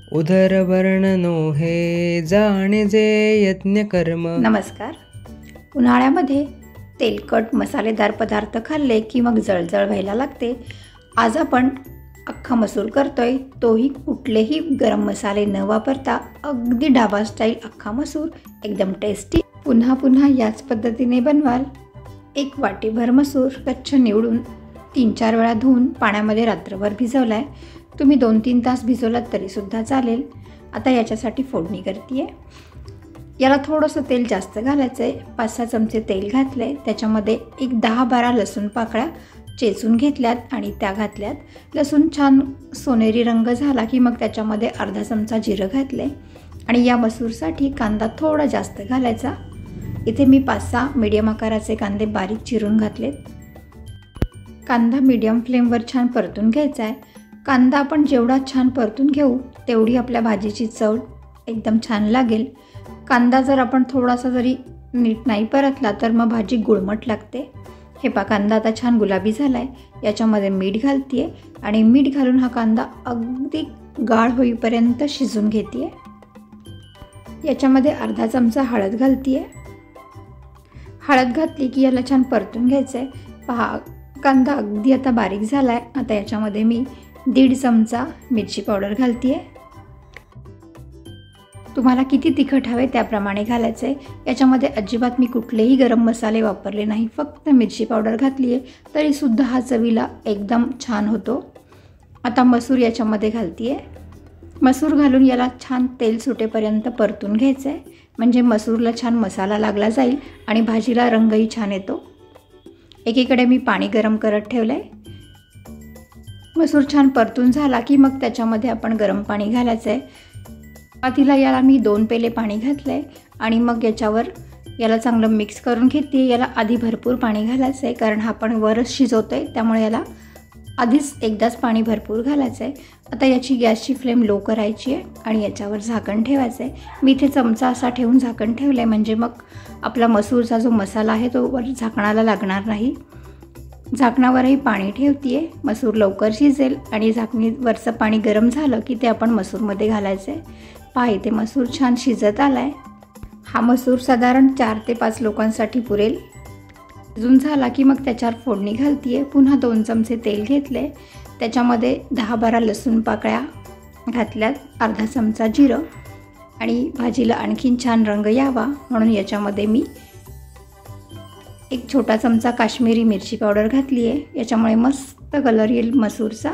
उदर वर्णनो हे जाणे जे यज्ञ कर्म। नमस्कार। उन्हाळ्यामध्ये तेलकट मसालेदार पदार्थ खाल्ले की मग जळजळ व्हायला लागते। आज आपण अख्खा मसूर करतोय, तोही कुठलेही गरम मसाले न वापरता अगदी ढाबा स्टाईल अख्खा मसूर, एकदम टेस्टी। पुन्हा पुन्हा याच पद्धतीने बनवाल। एक वाटीभर मसूर स्वच्छ निवडून 3-4 वेळा धुवून पाण्यामध्ये रात्रभर भिजवलाय। तुम्ही 2-3 तास भिजवलात तरीसुद्धा चालेल। आता याच्यासाठी फोडणी करते। याला थोडंसं तेल जास्त घालायचं आहे। 5-6 चमचे तेल घातले, त्याच्यामध्ये एक 10-12 लसूण पाकळ्या चेचून घेतल्यात आणि त्या घातल्यात। लसूण छान सोनेरी रंग झाला की मग त्याच्यामध्ये अर्धा चमचा जिरं घातले आणि या मसूरसाठी कांदा थोडा जास्त घालायचा। इथे मी 5-6 मीडियम आकाराचे कांदे बारीक चिरून घातलेत। कांदा मीडियम फ्लेमवर छान परतून घ्यायचा आहे। कांदा आपण जेवढा छान परतून घेऊ तेवढी आपल्या भाजीची चव एकदम छान लागेल। कांदा जर आपण थोडासा जरी नीट नाही परतला तर मग भाजी गुळमट लागते। हे पहा, कांदा आता छान गुलाबी झाला आहे। याच्यामध्ये मीठ घालते आणि मीठ घालून हा कांदा अगदी गाळ होईपर्यंत शिजून घेते। याच्यामध्ये अर्धा चमचा हळद घालते। हळद घातली की याला छान परतून घ्यायचं आहे। पहा, कांदा अगदी आता बारीक झाला आहे। आता याच्यामध्ये मी 1.5 चमचा मिरची पावडर घालते। तुम्हाला किती तिखट हवे त्याप्रमाणे घालायचं आहे। याच्यामध्ये अजिबात मी कुठलेही गरम मसाले वापरले नाही, फक्त मिरची पावडर घातली आहे, तरीसुद्धा हा चवीला एकदम छान होतो। आता मसूर याच्यामध्ये घालते। मसूर घालून याला छान तेल सुटेपर्यंत परतून घ्यायचं आहे, म्हणजे मसूरला छान मसाला लागला जाईल आणि भाजीला रंगही छान येतो। एकीकडे मी पाणी गरम करत ठेवलं आहे। मसूर छान परतून झाला की मग त्याच्यामध्ये आपण गरम पाणी घालायचं आहे। पातीला याला मी 2 पेले पाणी घातलं आहे आणि मग याला चांगलं मिक्स करून घेते। याला आधी भरपूर पाणी घालायचं आहे, कारण हा आपण वरच शिजवतो आहे, त्यामुळे याला आधीच एकदाच पाणी भरपूर घालायचं आहे। आता याची गॅसची फ्लेम लो करायची आहे आणि याच्यावर झाकण ठेवायचं आहे। मी इथे चमचा असा ठेवून झाकण ठेवलं आहे, म्हणजे मग आपला मसूरचा जो मसाला आहे तो वर झाकणाला लागणार नाही। झाकणावरही पाणी ठेवते, मसूर लवकर शिजेल आणि झाकणीवरचं पाणी गरम झालं की ते आपण मसूरमध्ये घालायचं आहे। पहा, इथे मसूर छान शिजत आला आहे। हा मसूर साधारण 4 ते 5 लोकांसाठी पुरेल। शिजून झाला की मग त्याच्यावर फोडणी घालते। पुन्हा 2 चमचे तेल घेतले, त्याच्यामध्ये 10-12 लसूण पाकळ्या घातल्यात, अर्धा चमचा जिरं आणि भाजीला आणखीन छान रंग यावा म्हणून याच्यामध्ये मी एक छोटा चमचा काश्मीरी मिरची पावडर घातली आहे। याच्यामुळे मस्त कलर येईल मसूरचा।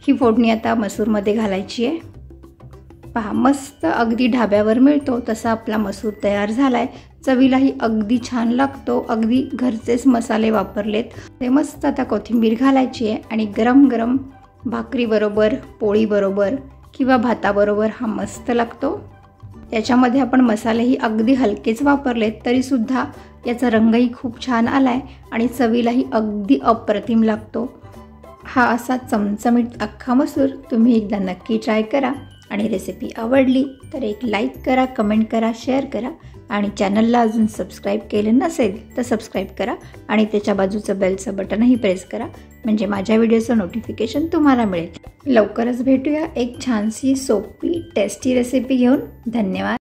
ही फोडणी आता मसूरमध्ये घालायची आहे। पहा, मस्त अगदी ढाब्यावर मिळतो तसा आपला मसूर तयार झाला आहे। चवीलाही अगदी छान लागतो, अगदी घरचेच मसाले वापरलेत ते। मस्त आता कोथिंबीर घालायची आहे आणि गरम गरम भाकरीबरोबर, पोळीबरोबर किंवा भाताबरोबर हा मस्त लागतो। याच्यामध्ये आपण मसालेही अगदी हलकेच वापरलेत तरीसुद्धा याचा रंगही खूप छान आला आहे आणि चवीलाही अगदी अप्रतिम लागतो। हा असा चमचमीत अख्खा मसूर तुम्ही एकदा नक्की ट्राय करा आणि रेसिपी आवडली तर एक लाईक करा, कमेंट करा, शेअर करा आणि चॅनलला अजून सबस्क्राईब केले नसेल तर सबस्क्राईब करा आणि त्याच्या बाजूचं बेलचं बटनही प्रेस करा, म्हणजे माझ्या व्हिडिओचं नोटिफिकेशन तुम्हाला मिळेल। लवकरच भेटूया एक छानशी सोपी टेस्टी रेसिपी घेऊन। धन्यवाद।